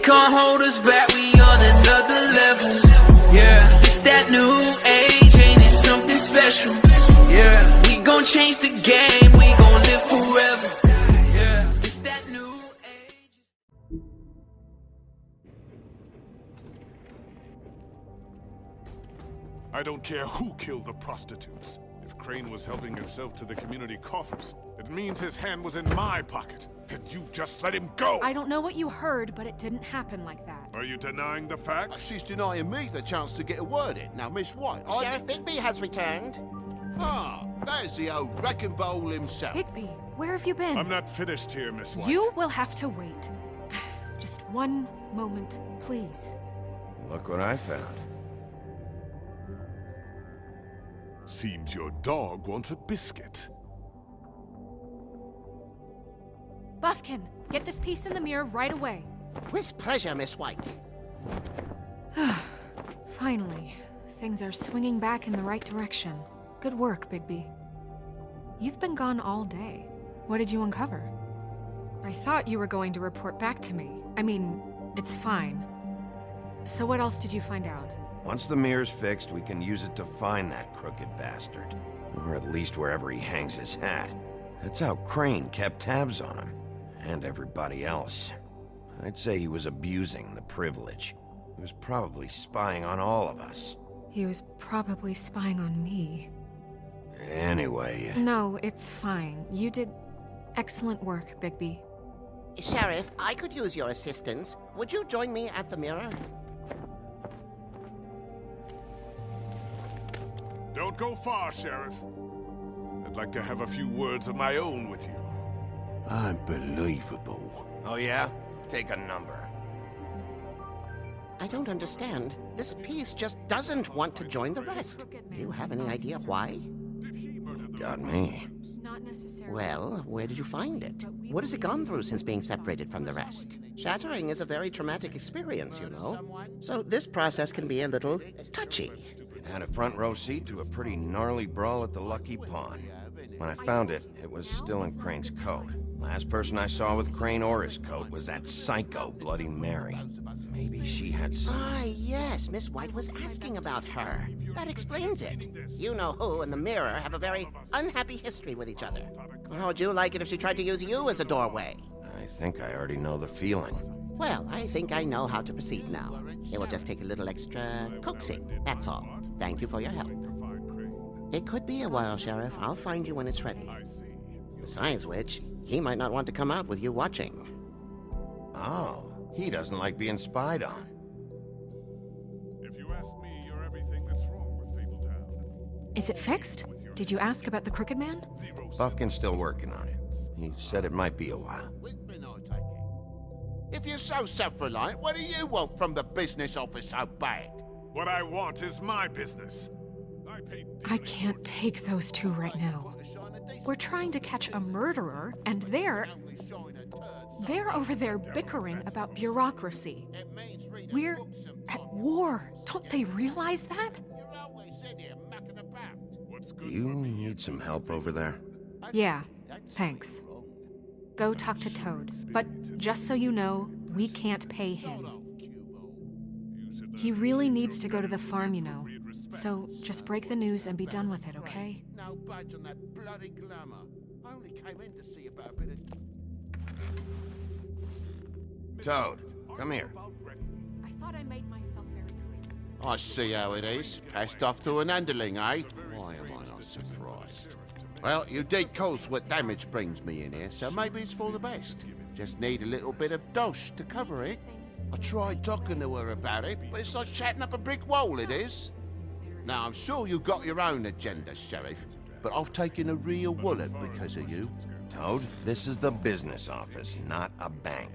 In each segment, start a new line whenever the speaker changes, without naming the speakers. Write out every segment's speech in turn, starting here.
can't hold us back, we on another level. Yeah, it's that new age, ain't it something special? Yeah, we gon' change the game, we gon' live forever. Yeah, it's that new age.
I don't care who killed the prostitutes. If Crane was helping himself to the community coffers, it means his hand was in my pocket, and you just let him go!
I don't know what you heard, but it didn't happen like that.
Are you denying the facts?
She's denying me the chance to get a word in. Now, Miss White,
Sheriff Bigby has returned.
Ah, there's the old wrecking bowl himself.
Bigby, where have you been?
I'm not finished here, Miss White.
You will have to wait. Just one moment, please.
Look what I found.
Seems your dog wants a biscuit.
Buffkin, get this piece in the mirror right away.
With pleasure, Miss White.
Finally, things are swinging back in the right direction. Good work, Bigby. You've been gone all day. What did you uncover? I thought you were going to report back to me. I mean, it's fine. So what else did you find out?
Once the mirror's fixed, we can use it to find that crooked bastard. Or at least wherever he hangs his hat. That's how Crane kept tabs on him. And everybody else. I'd say he was abusing the privilege. He was probably spying on all of us.
He was probably spying on me.
Anyway...
No, it's fine. You did excellent work, Bigby.
Sheriff, I could use your assistance. Would you join me at the mirror?
Don't go far, Sheriff. I'd like to have a few words of my own with you.
Unbelievable.
Oh yeah? Take a number.
I don't understand. This piece just doesn't want to join the rest. Do you have any idea why?
Got me.
Not necessarily.
Well, where did you find it? What has it gone through since being separated from the rest? Shattering is a very traumatic experience, you know. So this process can be a little touchy.
It had a front row seat to a pretty gnarly brawl at the Lucky Pond. When I found it, it was still in Crane's coat. Last person I saw with Crane or his coat was that psycho Bloody Mary. Maybe she had some...
Ah, yes, Miss White was asking about her. That explains it. You know who and the mirror have a very unhappy history with each other. How would you like it if she tried to use you as a doorway?
I think I already know the feeling.
Well, I think I know how to proceed now. It will just take a little extra coaxing, that's all. Thank you for your help. It could be a while, Sheriff. I'll find you when it's ready. Besides which, he might not want to come out with you watching.
Oh, he doesn't like being spied on.
If you ask me, you're everything that's wrong with Fabletown.
Is it fixed? Did you ask about the Crooked Man?
Buffkin's still working on it. He said it might be a while.
If you're so self-reliant, what do you want from the business office so bad?
What I want is my business.
I can't take those two right now. We're trying to catch a murderer, and they're over there bickering about bureaucracy. We're at war. Don't they realize that?
Do you need some help over there?
Yeah, thanks. Go talk to Toad. But just so you know, we can't pay him. He really needs to go to the farm, you know. So just break the news and be done with it, okay?
No budge on that bloody glamour. I only came in to see about a bit of...
Toad, come here.
I thought I made myself very clear.
I see how it is. Passed off to an underling, eh? Why am I not surprised? Well, you did cause what damage brings me in here, so maybe it's for the best. Just need a little bit of dosh to cover it. I tried talking to her about it, but it's like chatting up a brick wall, it is. Now, I'm sure you've got your own agenda, Sheriff, but I've taken a real wallet because of you.
Toad, this is the business office, not a bank.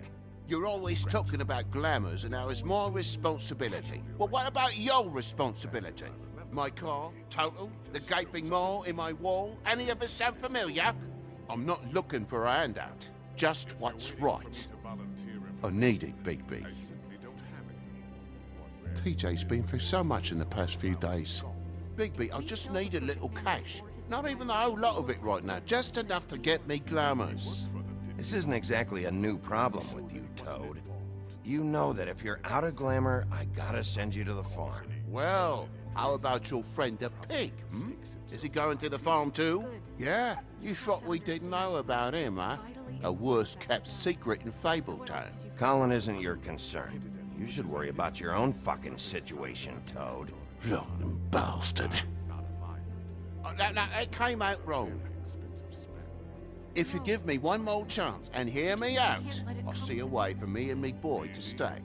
You're always talking about glamours and how it's my responsibility. Well, what about your responsibility? My car, total, the gaping maw in my wall, any of us sound familiar? I'm not looking for a handout, just what's right. I need it, Bigby. TJ's been through so much in the past few days. Bigby, I just need a little cash. Not even a whole lot of it right now, just enough to get me glamours.
This isn't exactly a new problem with you, Toad. you know that if you're out of glamour, I gotta send you to the farm.
Well, how about your friend the pig, hmm? Is he going to the farm too? Yeah? You thought we didn't know about him, huh? A worst-kept secret in Fabletown.
Colin isn't your concern. You should worry about your own fucking situation, Toad.
Rotten bastard. Now, it came out wrong. If you give me one more chance and hear me out, I'll see a way for me and me boy to stay.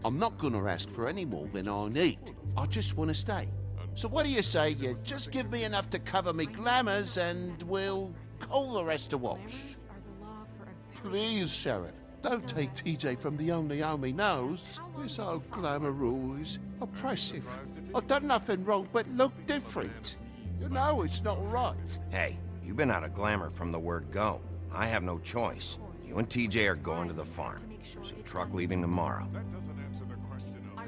I'm not gonna ask for any more than I need. I just want to stay. So what do you say you just give me enough to cover me glamours and we'll call the rest a wash? Please, Sheriff, don't take TJ from the only home he knows. This old glamour rule is oppressive. I've done nothing wrong but look different. You know it's not right.
Hey, you've been out of glamour from the word go. I have no choice. You and TJ are going to the farm. There's a truck leaving tomorrow.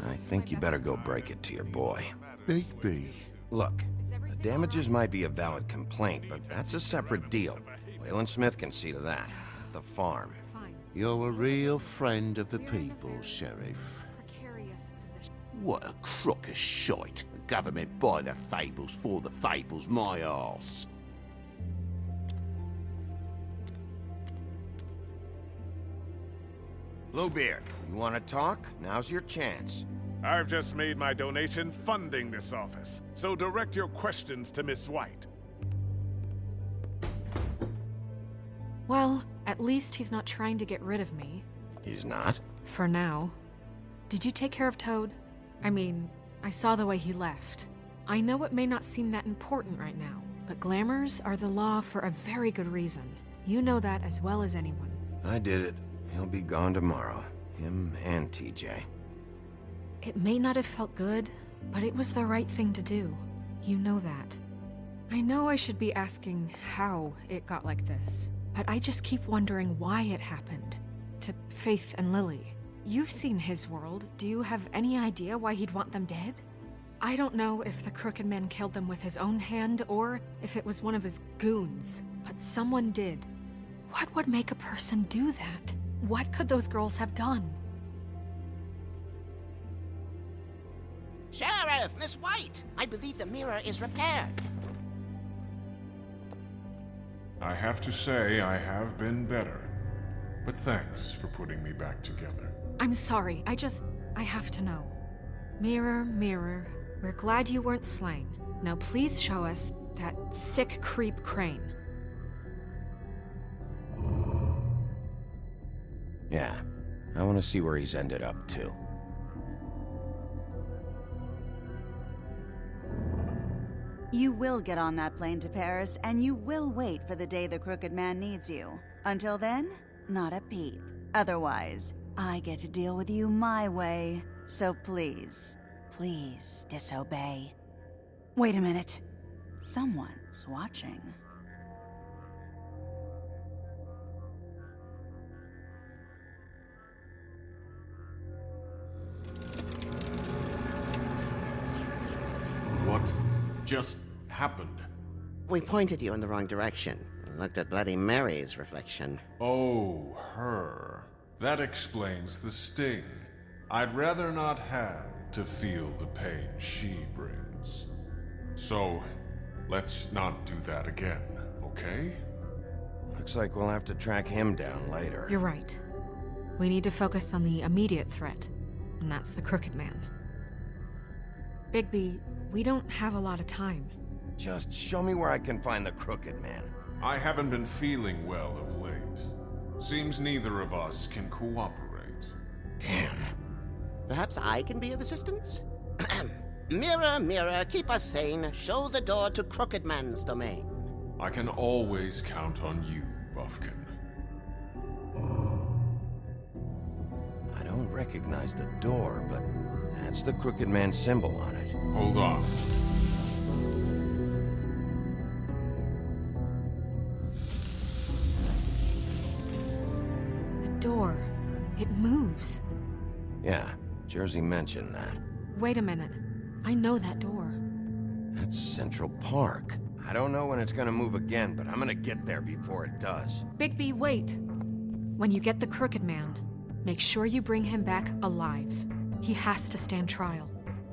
I think you better go break it to your boy.
Bigby.
Look, the damages might be a valid complaint, but that's a separate deal. Waylon Smith can see to that. At the farm.
You're a real friend of the people, Sheriff. What a crock of shite. The government buy the Fables for the Fables, my arse.
Bluebeard, you want to talk? Now's your chance.
I've just made my donation funding this office, so direct your questions to Miss White.
Well, at least he's not trying to get rid of me.
He's not?
For now. Did you take care of Toad? I mean, I saw the way he left. I know it may not seem that important right now, but glamours are the law for a very good reason. You know that as well as anyone.
I did it. He'll be gone tomorrow. Him and TJ.
It may not have felt good, but it was the right thing to do. You know that. I know I should be asking how it got like this, but I just keep wondering why it happened. To Faith and Lily. You've seen his world. Do you have any idea why he'd want them dead? I don't know if the Crooked Man killed them with his own hand or if it was one of his goons, but someone did. What would make a person do that? What could those girls have done?
Sheriff, Miss White! I believe the mirror is repaired.
I have to say I have been better. But thanks for putting me back together.
I'm sorry, I have to know. Mirror, mirror, we're glad you weren't slain. Now please show us that sick creep Crane.
Yeah, I want to see where he's ended up, too.
You will get on that plane to Paris, and you will wait for the day the Crooked Man needs you. Until then, not a peep. Otherwise, I get to deal with you my way. So please, please disobey. Wait a minute. Someone's watching.
What just happened?
We pointed you in the wrong direction and looked at Bloody Mary's reflection.
Oh, her. That explains the sting. I'd rather not have to feel the pain she brings. So, let's not do that again, okay?
Looks like we'll have to track him down later.
You're right. We need to focus on the immediate threat, and that's the Crooked Man. Bigby, we don't have a lot of time.
Just show me where I can find the Crooked Man.
I haven't been feeling well of late. Seems neither of us can cooperate.
Damn.
Perhaps I can be of assistance? Mirror, mirror, keep us sane. Show the door to Crooked Man's domain.
I can always count on you, Buffkin.
I don't recognize the door, but that's the Crooked Man symbol on it.
Hold on.
The door. It moves.
Yeah, Jersey mentioned that.
Wait a minute. I know that door.
That's Central Park. I don't know when it's gonna move again, but I'm gonna get there before it does.
Bigby, wait! When you get the Crooked Man, Make sure you bring him back alive. He has to stand trial.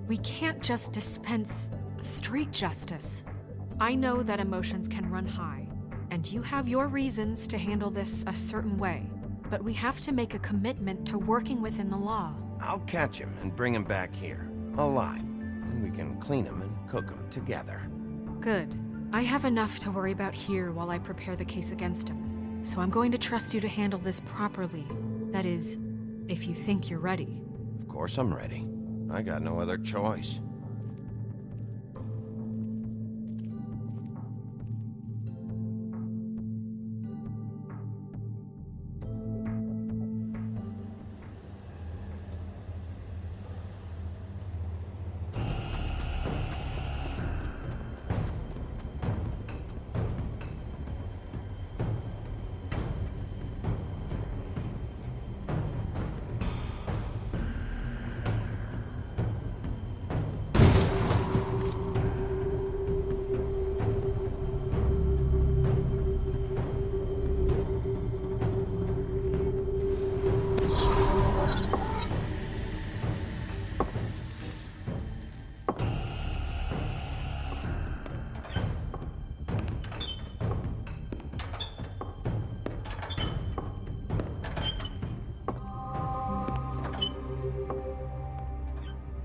We can't just dispense street justice. I know that emotions can run high, and you have your reasons to handle this a certain way, but we have to make a commitment to working within the law.
I'll catch him and bring him back here, alive, and we can clean him and cook him together.
Good. I have enough to worry about here while I prepare the case against him, so I'm going to trust you to handle this properly. That is, if you think you're ready.
Of course I'm ready. I got no other choice.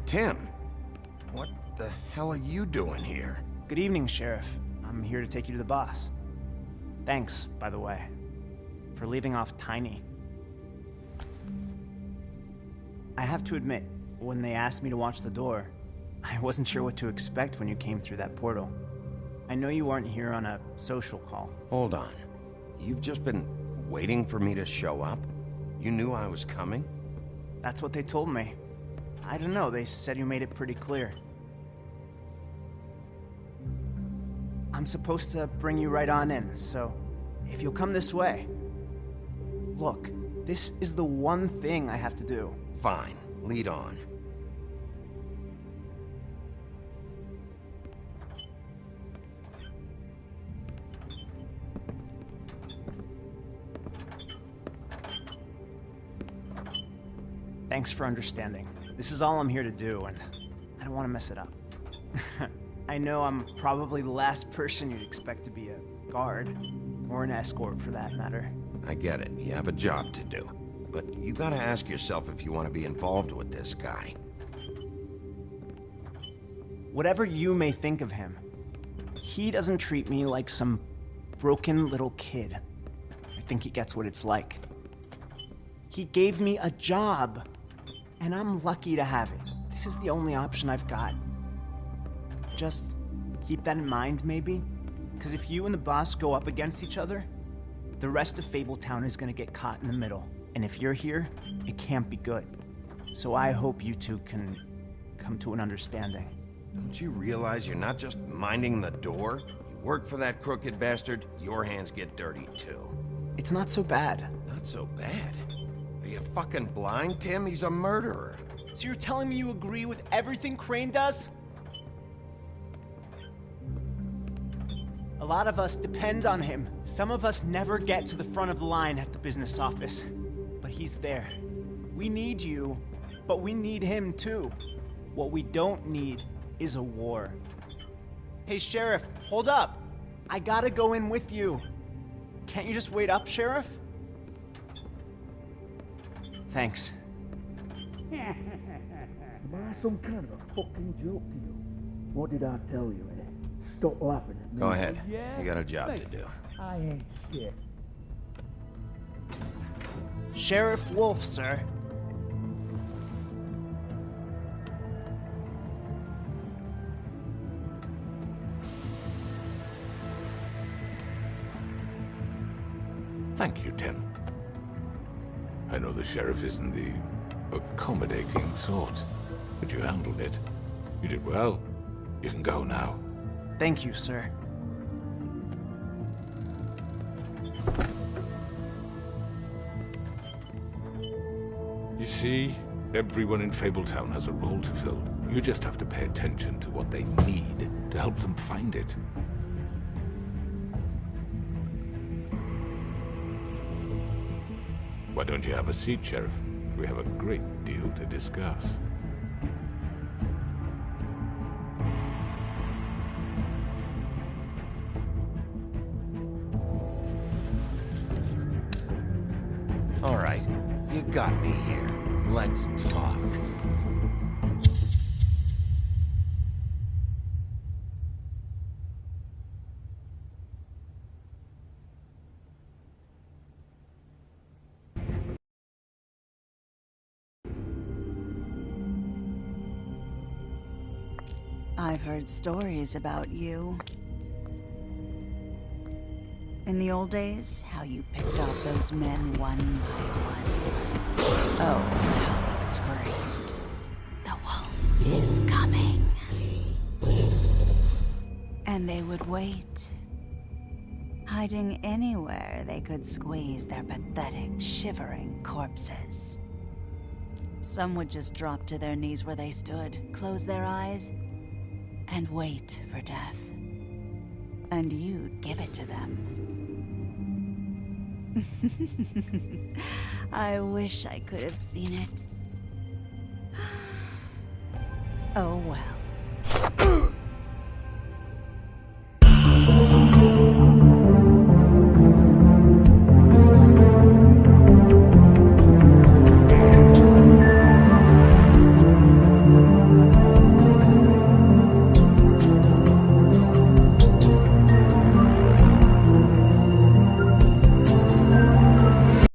Tim, what the hell are you doing here?
Good evening, Sheriff. I'm here to take you to the boss. Thanks, by the way, for leaving off Tiny. I have to admit, when they asked me to watch the door, I wasn't sure what to expect when you came through that portal. I know you aren't here on a social call.
Hold on. You've just been waiting for me to show up? You knew I was coming?
That's what they told me. I don't know, they said you made it pretty clear. I'm supposed to bring you right on in, so if you'll come this way. Look, this is the one thing I have to do.
Fine, lead on.
Thanks for understanding. This is all I'm here to do, and I don't want to mess it up. I know I'm probably the last person you'd expect to be a guard, or an escort for that matter.
I get it. You have a job to do. But you gotta ask yourself if you want to be involved with this guy.
Whatever you may think of him, he doesn't treat me like some broken little kid. I think he gets what it's like. He gave me a job, and I'm lucky to have it. This is the only option I've got. Just keep that in mind, maybe? Because if you and the boss go up against each other, the rest of Fabletown is gonna get caught in the middle. And if you're here, it can't be good. So I hope you two can come to an understanding.
Don't you realize you're not just minding the door? You work for that crooked bastard, your hands get dirty too.
It's not so bad.
Not so bad? Are you fucking blind, Tim? He's a murderer.
So you're telling me you agree with everything Crane does? A lot of us depend on him. Some of us never get to the front of the line at the business office. But he's there. We need you, but we need him too. What we don't need is a war. Hey, Sheriff, hold up. I gotta go in with you. Can't you just wait up, Sheriff? Thanks.
Am I some kind of a fucking joke to you? What did I tell you, eh? Stop laughing at me.
Go ahead.
Yeah?
You got a job
Hey,
to do.
I ain't shit.
Sheriff Wolf, sir.
Thank you, Tim. I know the sheriff isn't the accommodating sort, but you handled it. You did well. You can go now.
Thank you, sir.
You see, everyone in Fabletown has a role to fill. You just have to pay attention to what they need to help them find it. Why don't you have a seat, Sheriff? We have a great deal to discuss.
All right, you got me here. Let's talk.
I've heard stories about you. In the old days, how you picked off those men one by one. Oh, how they screamed. The wolf is coming. And they would wait, hiding anywhere they could squeeze their pathetic, shivering corpses. Some would just drop to their knees where they stood, close their eyes, and wait for death. And you'd give it to them. I wish I could have seen it. Oh well.